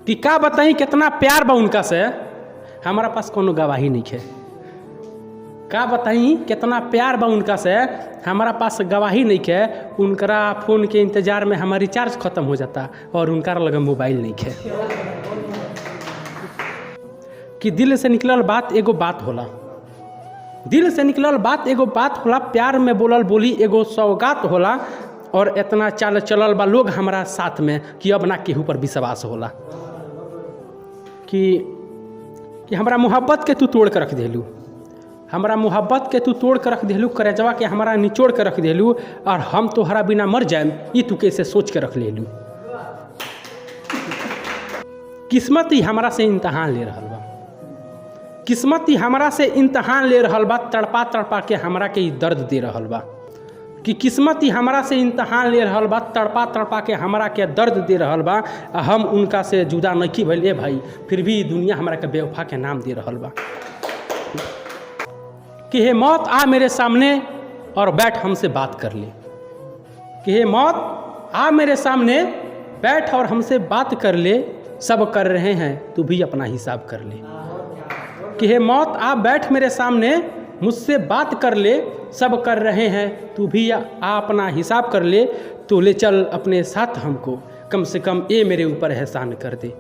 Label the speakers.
Speaker 1: कि का बताई कितना प्यार बा उनका से, हमारा पास कोनो गवाही नहीं है। का बताई कितना प्यार बा उनका से, हमारा पास गवाही नहीं है। उनकरा फ़ोन के इंतज़ार में हमारी रिचार्ज ख़त्म हो जाता और उनका लगे मोबाइल नहीं है। कि दिल से निकलल बात एगो बात होला, दिल से निकलल बात एगो बात होला, प्यार में बोलल बोली एगो सौगात होला। और इतना चाल चलल बा लोग हमारा साथ में कि अब ना केहू पर विश्वास होला। कि हमारा मोहब्बत के तू तोड़ के रख देलू, हमारा मोहब्बत के तू तोड़ के रख देलू, करेजवा के हमारा निचोड़ के रख देलू, और हम तोहरा बिना मर जाएम ये तू कैसे सोच के रख लेलू। किस्मत ही हमारा से इम्तहान ले रहल बा, किस्मत ही हमारा से इम्तहान ले रहल बा, तड़पा तड़पा के हमरा के दर्द दे रहल बा। कि किस्मत ही हमारा से इम्तहान ले रहल बा, तड़पा तड़पा के हमरा के दर्द दे रहल बा। हम उनका से जुदा नहीं भइल भाई, फिर भी दुनिया हमरा के बेवफा के नाम दे रहल बा। कि हे मौत आ मेरे सामने और बैठ हमसे बात कर ले, कि हे मौत आ मेरे सामने बैठ और हमसे बात कर ले, सब कर रहे हैं तू भी अपना हिसाब कर ले। कि हे मौत आ बैठ मेरे सामने मुझसे बात कर ले, सब कर रहे हैं तू भी आ अपना हिसाब कर ले। तो ले चल अपने साथ हमको, कम से कम ये मेरे ऊपर एहसान कर दे।